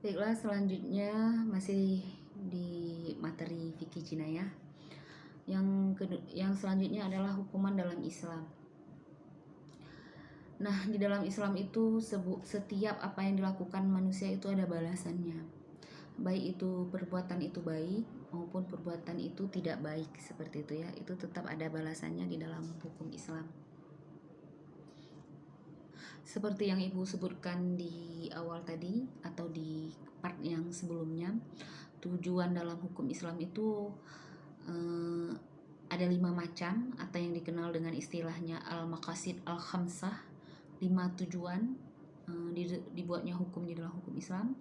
Baiklah, selanjutnya masih di materi fikih jinayah. Yang selanjutnya adalah hukuman dalam Islam. Nah, di dalam Islam itu setiap apa yang dilakukan manusia itu ada balasannya. Baik itu perbuatan itu baik maupun perbuatan itu tidak baik, seperti itu ya. Itu tetap ada balasannya di dalam hukum Islam. Seperti yang Ibu sebutkan di awal tadi atau di part yang sebelumnya, tujuan dalam hukum Islam itu ada 5 macam atau yang dikenal dengan istilahnya al-maqasid al-khamsah, 5 tujuan dibuatnya hukum di dalam hukum Islam.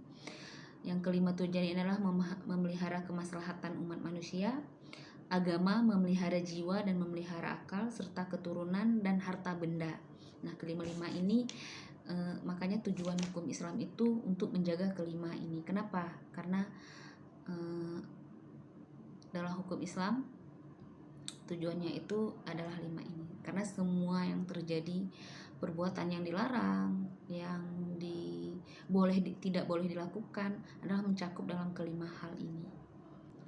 Yang kelima tujuan adalah memelihara kemaslahatan umat manusia, agama, memelihara jiwa dan memelihara akal, serta keturunan dan harta benda. Nah, kelima-lima ini makanya tujuan hukum Islam itu untuk menjaga kelima ini. Kenapa? Karena dalam hukum Islam tujuannya itu adalah 5 ini. Karena semua yang terjadi, perbuatan yang dilarang, yang tidak boleh dilakukan adalah mencakup dalam kelima hal ini.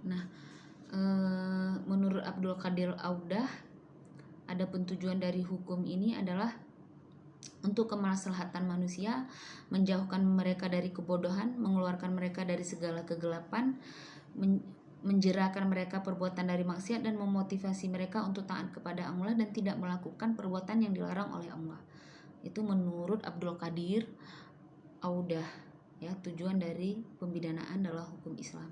Nah, menurut Abdul Qadir Audah, adapun tujuan dari hukum ini adalah untuk kemaslahatan manusia, menjauhkan mereka dari kebodohan, mengeluarkan mereka dari segala kegelapan, menjerakan mereka perbuatan dari maksiat, dan memotivasi mereka untuk taat kepada Allah dan tidak melakukan perbuatan yang dilarang oleh Allah. Itu menurut Abdul Qadir Audah ya, tujuan dari pembidanaan dalam hukum Islam.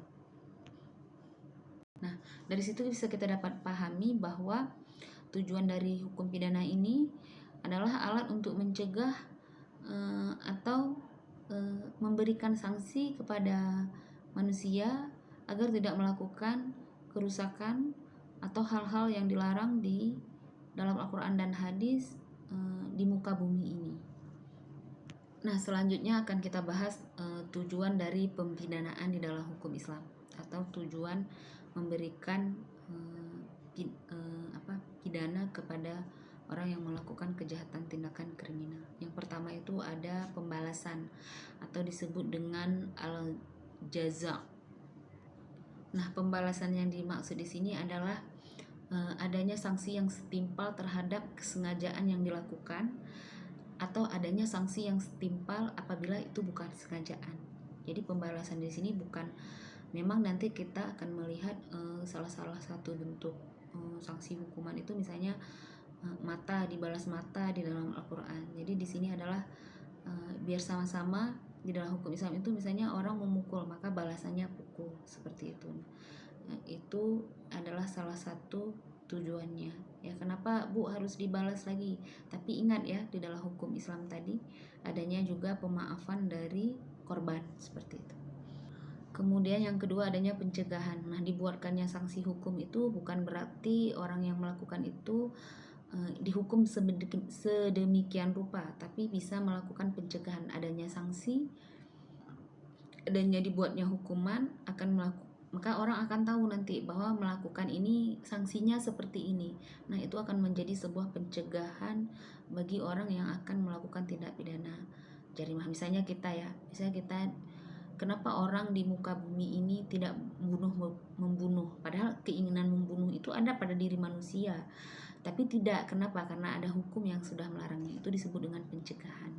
Nah, dari situ bisa kita dapat pahami bahwa tujuan dari hukum pidana ini adalah alat untuk mencegah atau memberikan sanksi kepada manusia agar tidak melakukan kerusakan atau hal-hal yang dilarang di dalam Al-Quran dan hadis di muka bumi ini. Nah, selanjutnya akan kita bahas tujuan dari pempidanaan di dalam hukum Islam atau tujuan memberikan pidana kepada orang yang melakukan kejahatan tindakan kriminal. Yang pertama itu ada pembalasan atau disebut dengan al-jaza. Nah, pembalasan yang dimaksud di sini adalah adanya sanksi yang setimpal terhadap kesengajaan yang dilakukan atau adanya sanksi yang setimpal apabila itu bukan sengajaan. Jadi pembalasan di sini bukan, memang nanti kita akan melihat salah satu bentuk sanksi hukuman itu misalnya mata, dibalas mata di dalam Al-Quran. Jadi di sini adalah biar sama-sama di dalam hukum Islam itu misalnya orang memukul maka balasannya pukul, seperti itu. Itu adalah salah satu tujuannya ya. Kenapa Bu harus dibalas lagi? Tapi ingat ya, di dalam hukum Islam tadi adanya juga pemaafan dari korban, seperti itu. Kemudian yang kedua adanya pencegahan. Nah, dibuatkannya sanksi hukum itu bukan berarti orang yang melakukan itu dihukum sedemikian rupa, tapi bisa melakukan pencegahan. Adanya sanksi, adanya dibuatnya hukuman maka orang akan tahu nanti bahwa melakukan ini sanksinya seperti ini. Nah, itu akan menjadi sebuah pencegahan bagi orang yang akan melakukan tindak pidana jarimah. Misalnya kita, kenapa orang di muka bumi ini tidak membunuh, padahal keinginan membunuh itu ada pada diri manusia, tapi tidak. Kenapa? Karena ada hukum yang sudah melarangnya. Itu disebut dengan pencegahan.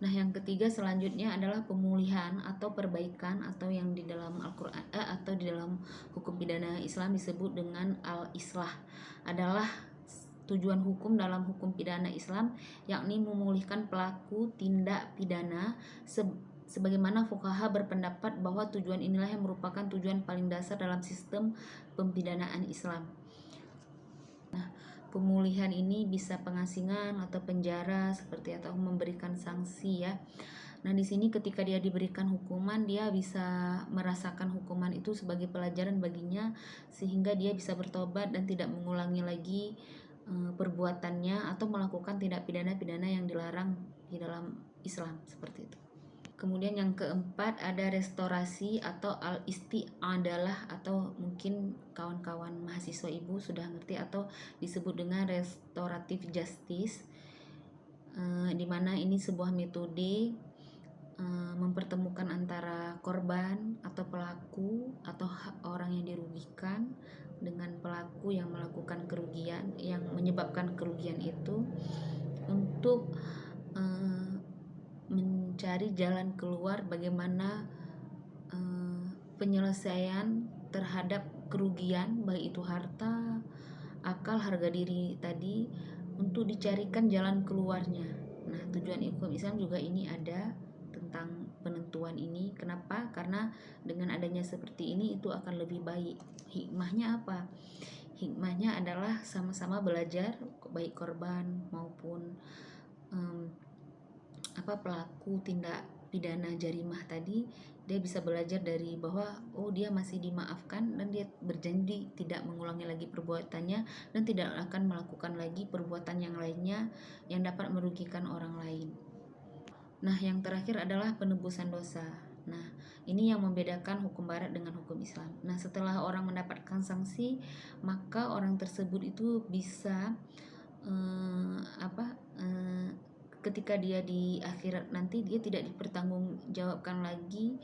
Nah, yang ketiga selanjutnya adalah pemulihan atau perbaikan, atau yang di dalam Al-Quran atau di dalam hukum pidana Islam disebut dengan al-islah. Adalah tujuan hukum dalam hukum pidana Islam, yakni memulihkan pelaku tindak pidana sebagaimana fuqaha berpendapat bahwa tujuan inilah yang merupakan tujuan paling dasar dalam sistem pempidanaan Islam. Nah, pemulihan ini bisa pengasingan atau penjara seperti, atau memberikan sanksi ya. Nah, di sini ketika dia diberikan hukuman, dia bisa merasakan hukuman itu sebagai pelajaran baginya sehingga dia bisa bertobat dan tidak mengulangi lagi perbuatannya atau melakukan tindak pidana yang dilarang di dalam Islam, seperti itu. Kemudian yang keempat ada restorasi atau al-isti'adalah, atau mungkin kawan-kawan mahasiswa Ibu sudah ngerti, atau disebut dengan restoratif justice, di mana ini sebuah metode mempertemukan antara korban atau pelaku atau orang yang dirugikan dengan pelaku yang melakukan kerugian, yang menyebabkan kerugian itu, untuk mencari jalan keluar bagaimana penyelesaian terhadap kerugian, baik itu harta, akal, harga diri tadi, untuk dicarikan jalan keluarnya. Nah, tujuan hukum Islam juga ini ada tentang penentuan ini. Kenapa? Karena dengan adanya seperti ini itu akan lebih baik. Hikmahnya apa? Hikmahnya adalah sama-sama belajar, baik korban maupun pelaku tindak pidana jarimah tadi, dia bisa belajar dari bahwa dia masih dimaafkan, dan dia berjanji tidak mengulangi lagi perbuatannya dan tidak akan melakukan lagi perbuatan yang lainnya yang dapat merugikan orang lain. Nah, yang terakhir adalah penebusan dosa. Nah, ini yang membedakan hukum barat dengan hukum Islam. Nah, setelah orang mendapatkan sanksi, maka orang tersebut itu bisa ketika dia di akhirat nanti, dia tidak dipertanggungjawabkan lagi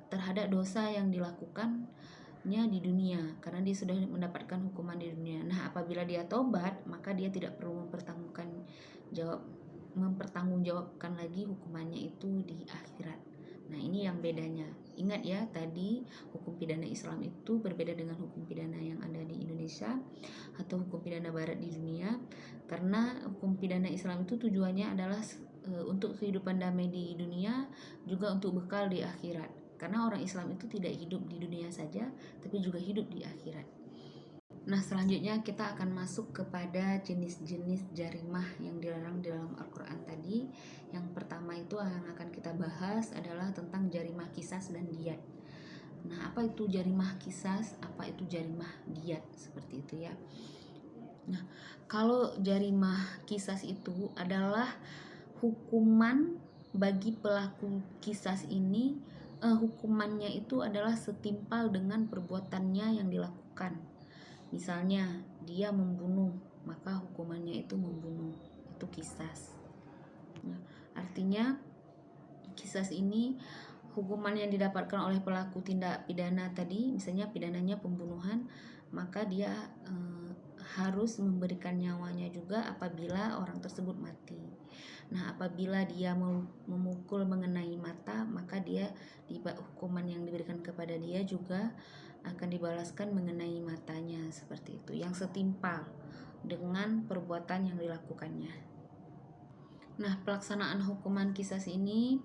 terhadap dosa yang dilakukannya di dunia, karena dia sudah mendapatkan hukuman di dunia. Nah, apabila dia tobat, maka dia tidak perlu mempertanggungjawabkan lagi hukumannya itu di akhirat. Nah, ini yang bedanya. Ingat ya, tadi hukum pidana Islam itu berbeda dengan hukum pidana yang ada di Indonesia atau hukum pidana barat di dunia, karena hukum pidana Islam itu tujuannya adalah untuk kehidupan damai di dunia, juga untuk bekal di akhirat. Karena orang Islam itu tidak hidup di dunia saja, tapi juga hidup di akhirat. Nah, selanjutnya kita akan masuk kepada jenis-jenis jarimah yang dilarang di dalam Al-Quran tadi. Yang pertama itu yang akan kita bahas adalah tentang jarimah qisas dan diyat. Nah, apa itu jarimah qisas? Apa itu jarimah diyat? Seperti itu ya. Nah, kalau jarimah qisas itu adalah hukuman bagi pelaku qisas ini, hukumannya itu adalah setimpal dengan perbuatannya yang dilakukan. Misalnya dia membunuh, maka hukumannya itu membunuh, itu qisas. Nah, artinya qisas ini hukuman yang didapatkan oleh pelaku tindak pidana tadi, misalnya pidananya pembunuhan, maka dia harus memberikan nyawanya juga apabila orang tersebut mati. Nah, apabila dia memukul mengenai mata, maka dia hukuman yang diberikan kepada dia juga akan dibalaskan mengenai matanya, seperti itu, yang setimpal dengan perbuatan yang dilakukannya. Nah, pelaksanaan hukuman qisas ini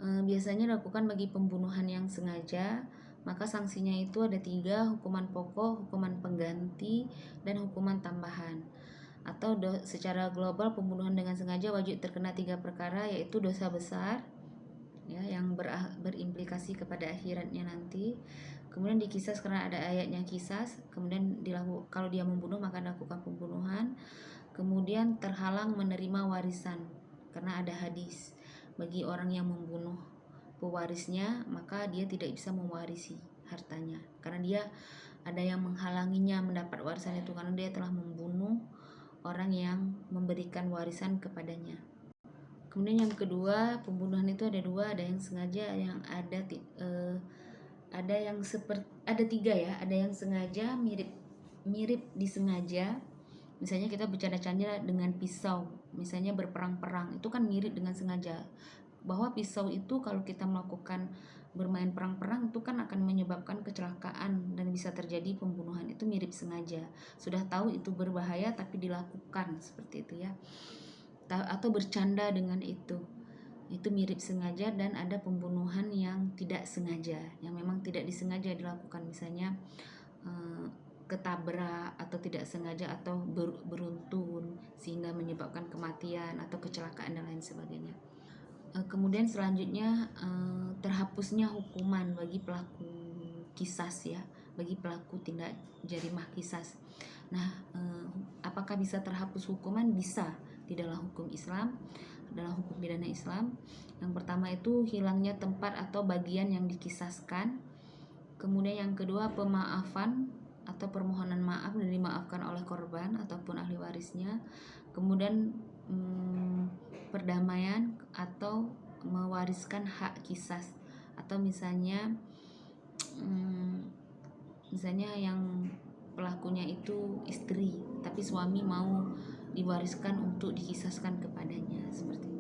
biasanya dilakukan bagi pembunuhan yang sengaja, maka sanksinya itu ada 3, hukuman pokok, hukuman pengganti, dan hukuman tambahan. Atau secara global, pembunuhan dengan sengaja wajib terkena 3 perkara, yaitu dosa besar ya, yang berimplikasi kepada akhiratnya nanti. Kemudian dikisas karena ada ayatnya kisas. Kemudian kalau dia membunuh maka dilakukan pembunuhan. Kemudian terhalang menerima warisan karena ada hadis, bagi orang yang membunuh pewarisnya maka dia tidak bisa mewarisi hartanya, karena dia ada yang menghalanginya mendapat warisan itu, karena dia telah membunuh orang yang memberikan warisan kepadanya. Kemudian yang kedua, pembunuhan itu ada 2, ada yang sengaja, yang ada 3 ya. Ada yang sengaja, mirip disengaja. Misalnya kita bercanda-canda dengan pisau, misalnya berperang-perang, itu kan mirip dengan sengaja. Bahwa pisau itu kalau kita melakukan bermain perang-perang itu kan akan menyebabkan kecelakaan dan bisa terjadi pembunuhan, itu mirip sengaja. Sudah tahu itu berbahaya tapi dilakukan, seperti itu ya. Atau bercanda dengan itu mirip sengaja. Dan ada pembunuhan yang tidak sengaja, yang memang tidak disengaja dilakukan, misalnya ketabrak atau tidak sengaja atau beruntun sehingga menyebabkan kematian atau kecelakaan dan lain sebagainya. Kemudian selanjutnya terhapusnya hukuman bagi pelaku qisas ya, bagi pelaku tindak jarimah qisas. Nah, apakah bisa terhapus hukuman? Bisa, di dalam hukum Islam, dalam hukum pidana Islam. Yang pertama itu hilangnya tempat atau bagian yang dikisaskan. Kemudian yang kedua, pemaafan atau permohonan maaf dan dimaafkan oleh korban ataupun ahli warisnya. Kemudian perdamaian atau mewariskan hak kisas, atau misalnya yang pelakunya itu istri tapi suami mau diwariskan untuk dikisaskan kepadanya, seperti itu.